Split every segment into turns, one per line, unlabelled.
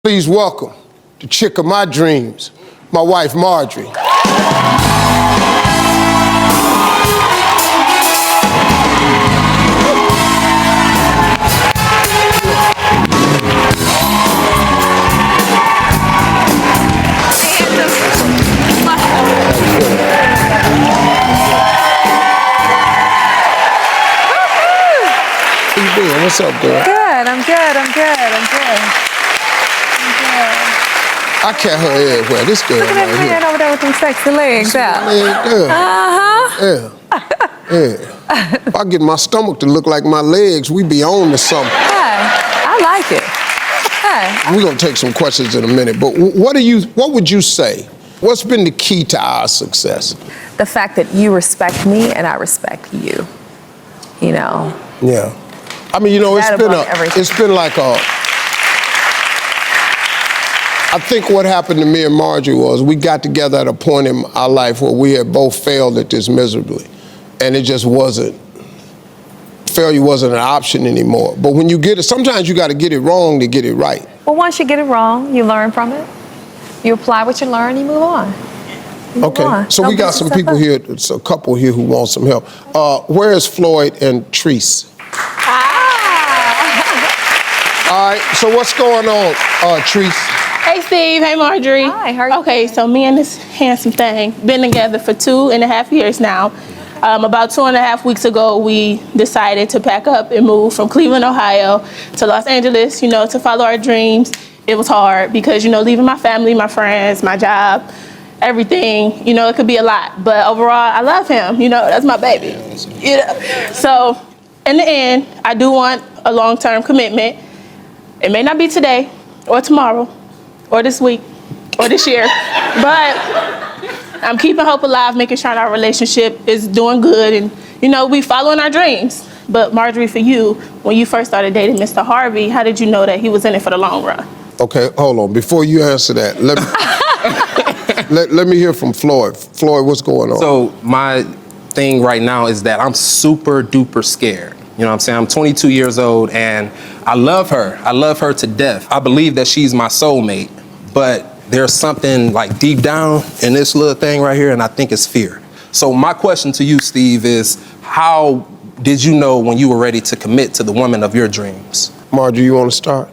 Please welcome the chick of my dreams, my wife, Marjorie. How you doing? What's up, girl?
Good, I'm good.
I cat her everywhere. This girl
Look at that
right here.
man over there with them sexy legs out.
Yeah. Yeah. If I get my stomach to look like my legs, we be on to something.
Hey, I like it. Hey.
We're gonna take some questions in a minute, but what would you say? What's been the key to our success?
The fact that you respect me and I respect you. You know.
Yeah. I mean, it's been like I think what happened to me and Marjorie was we got together at a point in our life where we had both failed at this miserably. And it just failure wasn't an option anymore. But when you get it, sometimes you got to get it wrong to get it right.
Well, once you get it wrong, you learn from it. You apply what you learn, you move on.
Okay, so we got some people here, it's a couple here who want some help. Where is Floyd and Treese? All right, so what's going on, Treese?
Hey Steve, hey Marjorie.
Hi, how are you?
Okay, so me and this handsome thing been together for 2.5 years now. About 2.5 weeks ago, we decided to pack up and move from Cleveland, Ohio to Los Angeles, to follow our dreams. It was hard because, leaving my family, my friends, my job, everything, it could be a lot. But overall, I love him, that's my baby. So in the end, I do want a long-term commitment. It may not be today or tomorrow or this week or this year, but I'm keeping hope alive, making sure our relationship is doing good and, we following our dreams. But Marjorie, for you, when you first started dating Mr. Harvey, how did you know that he was in it for the long run?
Okay, hold on. Before you answer that, let me hear from Floyd. Floyd, what's going on?
So my thing right now is that I'm super duper scared. You know what I'm saying? I'm 22 years old and I love her. I love her to death. I believe that she's my soulmate, but there's something like deep down in this little thing right here, and I think it's fear. So my question to you, Steve, is how did you know when you were ready to commit to the woman of your dreams?
Marjorie, you want to start?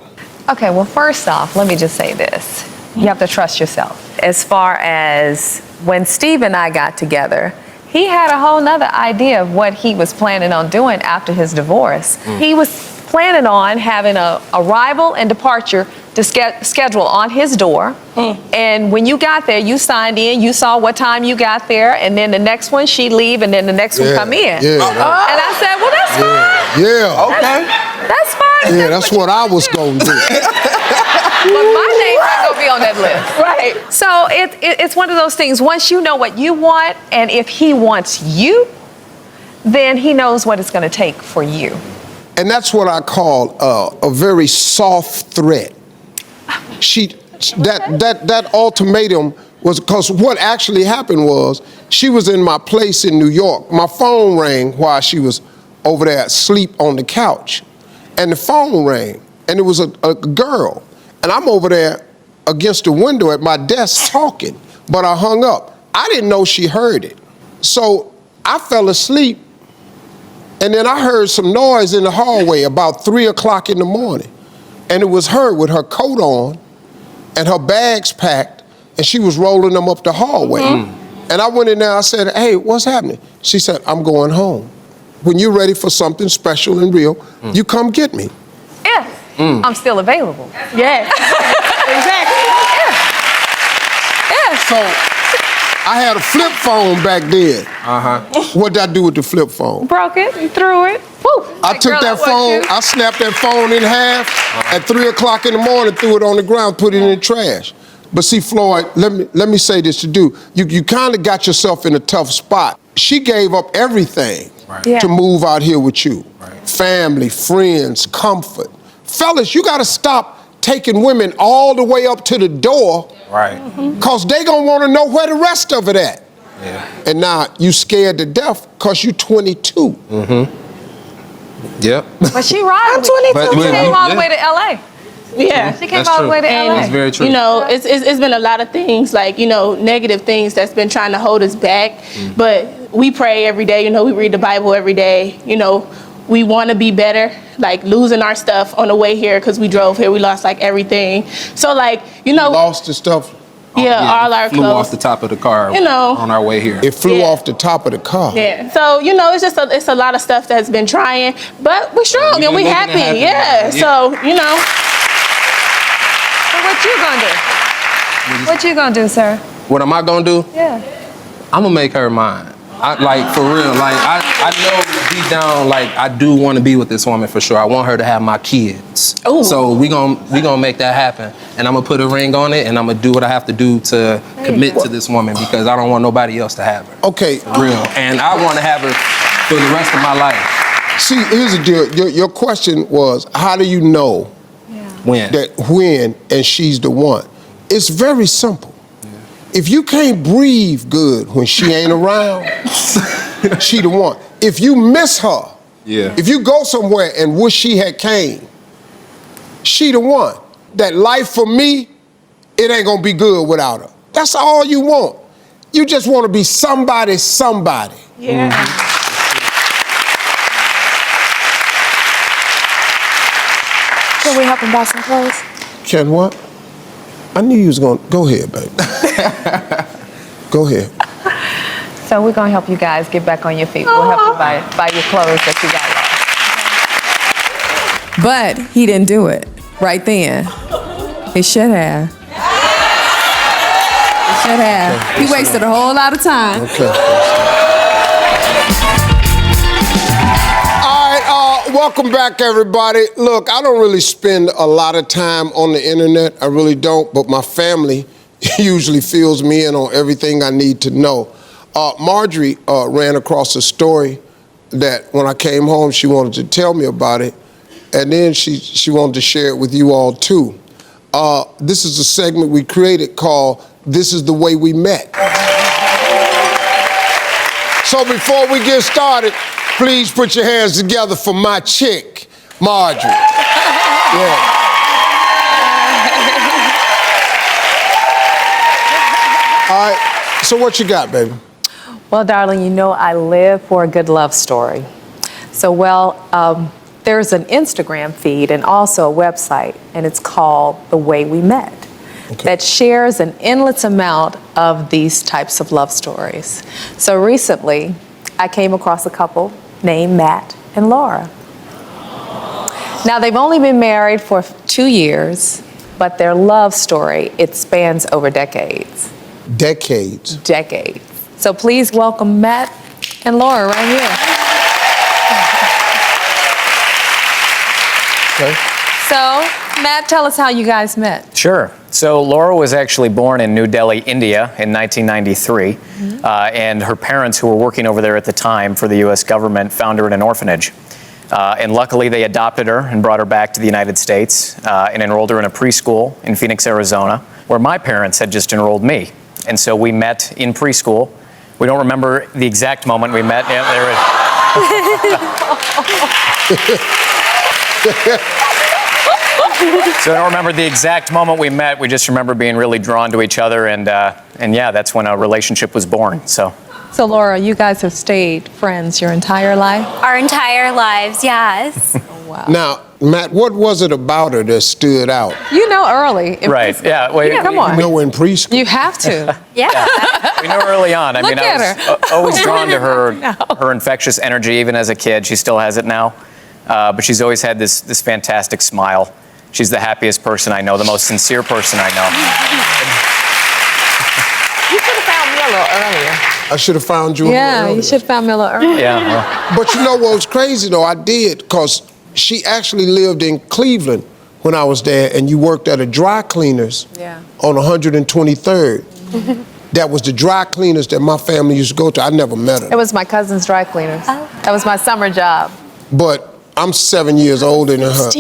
Okay, well, first off, let me just say this. You have to trust yourself. As far as when Steve and I got together, he had a whole nother idea of what he was planning on doing after his divorce. He was planning on having a arrival and departure to schedule on his door. And when you got there, you signed in, you saw what time you got there, and then the next one, she'd leave, and then the next one come in.
Yeah,
and I said, well, that's fine.
Yeah.
Okay.
That's fine.
Yeah, that's what I was going to do.
But my name's not going to be on that list.
Right.
So it's one of those things. Once you know what you want, and if he wants you, then he knows what it's going to take for you.
And that's what I call a very soft threat. That ultimatum was because what actually happened was she was in my place in New York. My phone rang while she was over there asleep on the couch. And the phone rang, and it was a girl. And I'm over there against the window at my desk talking, but I hung up. I didn't know she heard it. So I fell asleep, and then I heard some noise in the hallway about 3 o'clock in the morning. And it was her with her coat on and her bags packed, and she was rolling them up the hallway. And I went in there, I said, hey, what's happening? She said, I'm going home. When you're ready for something special and real, you come get me.
If I'm still available.
Yeah. Exactly.
So I had a flip phone back then. What did I do with the flip phone?
Broke it, you threw it. Woo.
I took that phone, I snapped that phone in half at 3 o'clock in the morning, threw it on the ground, put it in the trash. But see, Floyd, let me say this to do. You kind of got yourself in a tough spot. She gave up everything to move out here with you. Family, friends, comfort. Fellas, you got to stop taking women all the way up to the door. Because they going to want to know where the rest of it at. And now you scared to death because you 22.
Yep.
But she riding.
I'm 22.
She came all the way to LA.
Yeah.
She came
That's
all the
true.
way to LA.
That's very true.
You know, it's been a lot of things, like, you know, negative things that's been trying to hold us back. But we pray every day, you know, we read the Bible every day. You know, we want to be better, like losing our stuff on the way here because we drove here. We lost like everything. So like, you know,
Lost the stuff.
all our
flew
clothes.
off the top of the car,
You know.
on our way here.
It flew
Yeah.
off the top of the car.
Yeah. So, you know, it's a lot of stuff that's been trying, but we're strong
We've
and
been
we're
making it
happy.
happen.
Yeah.
Yeah.
So, you know.
So what you gonna do? What you gonna do, sir?
What am I gonna do?
Yeah.
I'm gonna make her mine. Like, for real. Like, I know deep down, like, I do want to be with this woman for sure. I want her to have my kids.
Ooh.
So we gonna make that happen. And I'm gonna put a ring on it, and I'm gonna do what I have to do to commit to this woman because I don't want nobody else to have her.
Okay,
For real. And I want to have her for the rest of my life.
see, here's the deal. Your question was, how do you know
When?
and she's the one? It's very simple. If you can't breathe good when she ain't around, she the one. If you miss her,
Yeah.
if you go somewhere and wish she had came, she the one. That life for me, it ain't gonna be good without her. That's all you want. You just want to be somebody.
Yeah.
Can we help him buy some clothes?
Ken, what? I knew you was gonna. Go ahead, baby. Go ahead.
So we're gonna help you guys get back on your feet. We'll help you buy your clothes that you got lost.
But he didn't do it right then. He should have. He should have. He wasted a whole lot of time.
Okay. All right, welcome back, everybody. Look, I don't really spend a lot of time on the internet. I really don't, but my family usually fills me in on everything I need to know. Marjorie ran across a story that when I came home, she wanted to tell me about it, and then she wanted to share it with you all too. This is a segment we created called This Is the Way We Met. So before we get started, please put your hands together for my chick, Marjorie. Yeah. All right, so what you got, baby?
Well, darling, you know I live for a good love story. So, there's an Instagram feed and also a website, and it's called The Way We Met, that shares an endless amount of these types of love stories. So recently, I came across a couple named Matt and Laura. Now, they've only been married for 2 years, but their love story, it spans over decades.
Decades.
Decades. So please welcome Matt and Laura right here.
Okay.
So, Matt, tell us how you guys met.
Sure. So Laura was actually born in New Delhi, India in 1993. And her parents, who were working over there at the time for the U.S. government, found her in an orphanage. And luckily, they adopted her and brought her back to the United States and enrolled her in a preschool in Phoenix, Arizona, where my parents had just enrolled me. And so we met in preschool. We don't remember the exact moment we met. Yeah, So I don't remember the exact moment we met. We just remember being really drawn to each other, and yeah, that's when a relationship was born. So
Laura, you guys have stayed friends your entire life?
Our entire lives, yes.
Now, Matt, what was it about her that stood out?
You know early.
right, yeah. Well,
Yeah, come on.
You know, in preschool.
You have to.
Yeah.
we knew early on. I
Look
mean,
at
I was always drawn to her infectious energy, even as a kid. She still has it now, but she's always had this fantastic smile. She's the happiest person I know, the most sincere person I know.
You should have found me a little earlier.
I should have found you.
Yeah, you should have found me a little earlier.
Yeah. Well,
But you know what was crazy though? I did, because she actually lived in Cleveland when I was there, and you worked at a dry cleaners on 123rd. That was the dry cleaners that my family used to go to. I never met her.
It was my cousin's dry cleaners. That was my summer job.
But I'm 7 years older than her.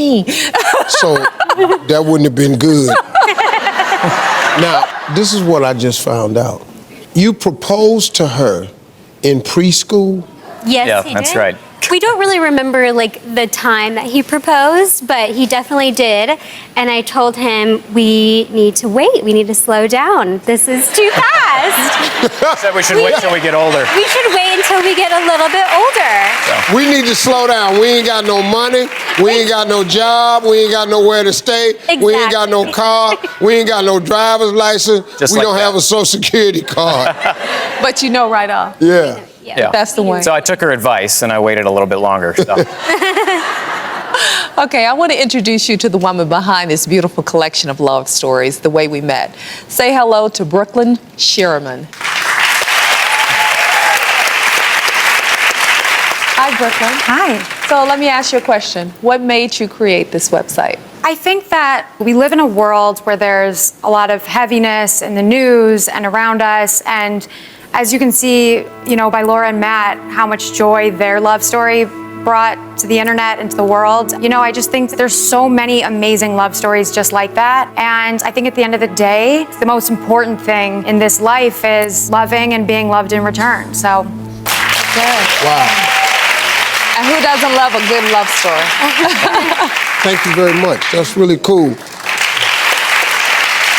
So that wouldn't have been good. Now, this is what I just found out. You proposed to her in preschool?
Yes,
yeah,
he
that's
did.
right.
We don't really remember like the time that he proposed, but he definitely did. And I told him we need to wait. We need to slow down. This is too fast.
Said we should wait till we get older.
We should wait until we get a little bit older.
We need to slow down. We ain't got no money. We ain't got no job. We ain't got nowhere to stay. We ain't got no car. We ain't got no driver's license.
Just
we
like
don't
that.
have a Social Security card.
But you know right off.
Yeah.
Yeah.
That's the way.
So I took her advice and I waited a little bit longer. So.
Okay, I want to introduce you to the woman behind this beautiful collection of love stories, The Way We Met. Say hello to Brooklyn Sherman. Hi, Brooklyn.
Hi.
So let me ask you a question. What made you create this website?
I think that we live in a world where there's a lot of heaviness in the news and around us. And as you can see, by Laura and Matt, how much joy their love story brought to the internet and to the world. I just think that there's so many amazing love stories just like that. And I think at the end of the day, the most important thing in this life is loving and being loved in return. So,
Wow.
And who doesn't love a good love story?
Thank you very much. That's really cool.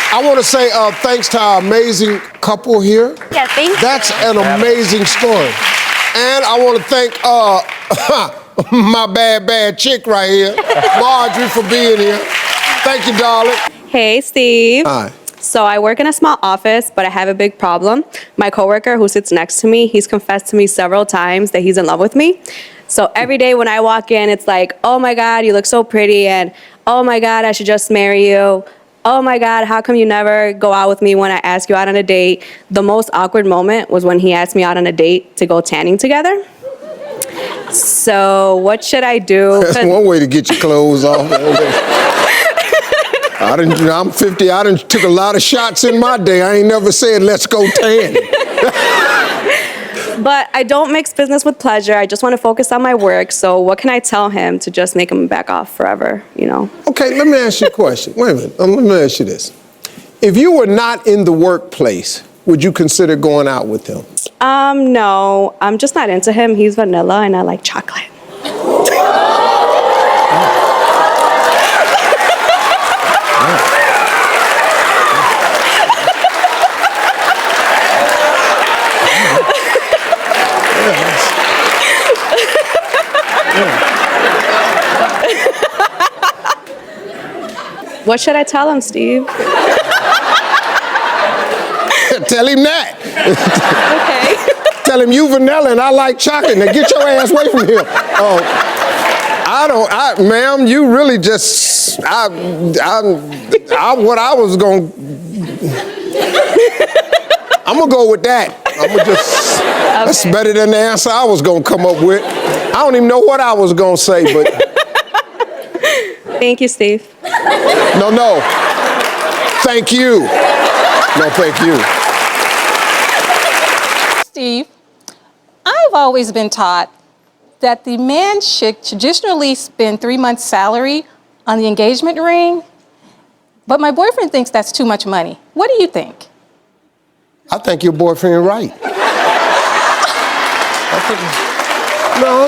I want to say thanks to our amazing couple here.
Yeah, thank you.
That's an amazing story. And I want to thank my bad chick right here, Marjorie, for being here. Thank you, darling.
Hey, Steve.
Hi.
So I work in a small office, but I have a big problem. My coworker who sits next to me, he's confessed to me several times that he's in love with me. So every day when I walk in, it's like, oh my God, you look so pretty, and oh my God, I should just marry you. Oh my God, how come you never go out with me when I ask you out on a date? The most awkward moment was when he asked me out on a date to go tanning together. So what should I do?
That's one way to get your clothes off. I'm 50. I done took a lot of shots in my day. I ain't never said, let's go tanning.
But I don't mix business with pleasure. I just want to focus on my work. So what can I tell him to just make him back off forever,
Okay, let me ask you a question. Wait a minute. Let me ask you this. If you were not in the workplace, would you consider going out with him?
No, I'm just not into him. He's vanilla and I like chocolate. What should I tell him, Steve?
Tell him that.
Okay.
Tell him you vanilla and I like chocolate. Now get your ass away from here. Oh, ma'am, you really just, what I was going, I'm gonna go with that. I'm gonna just, that's better than the answer I was gonna come up with. I don't even know what I was gonna say, but.
Thank you, Steve.
No. Thank you. No, thank you.
Steve, I've always been taught that the man should traditionally spend 3 months' salary on the engagement ring, but my boyfriend thinks that's too much money. What do you think?
I think your boyfriend right. No,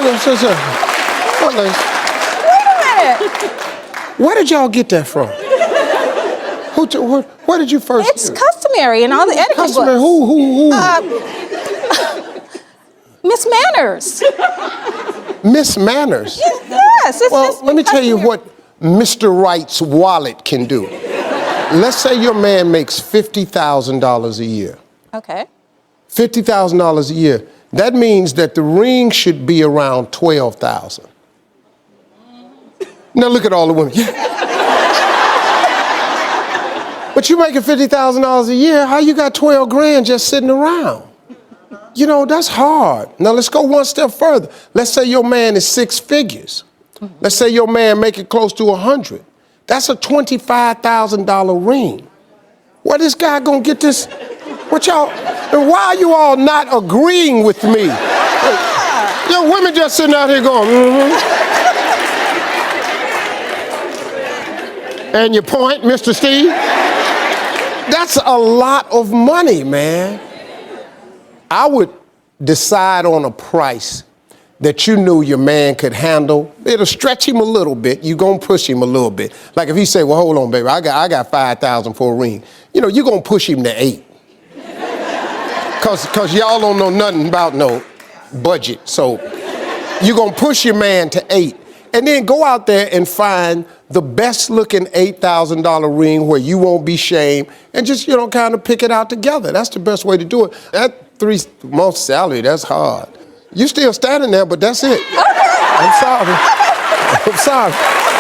Wait a minute.
where did y'all get that from? Where did you first
It's
hear it?
customary in all the etiquette
Customary?
books.
Who?
Miss Manners.
Miss Manners.
Yes.
Well, let me tell you what Mr. Wright's wallet can do. Let's say your man makes $50,000 a year.
Okay.
$50,000 a year. That means that the ring should be around $12,000. Now look at all the women. Yeah. But you making $50,000 a year, how you got 12 grand just sitting around? That's hard. Now let's go one step further. Let's say your man is 6 figures. Let's say your man make it close to 100. That's a $25,000 ring. Where this guy gonna get this? And why are you all not agreeing with me? Women just sitting out here going, And your point, Mr. Steve? That's a lot of money, man. I would decide on a price that you knew your man could handle. It'll stretch him a little bit. You're going to push him a little bit. Like if he say, well, hold on, baby, I got $5,000 for a ring. You know, you're going to push him to 8. Cause y'all don't know nothing about no budget. So you're going to push your man to 8. And then go out there and find the best looking $8,000 ring where you won't be shamed and just, you know, kind of pick it out together. That's the best way to do it. That 3 months salary, that's hard. You still standing there, but that's it. I'm sorry. I'm sorry.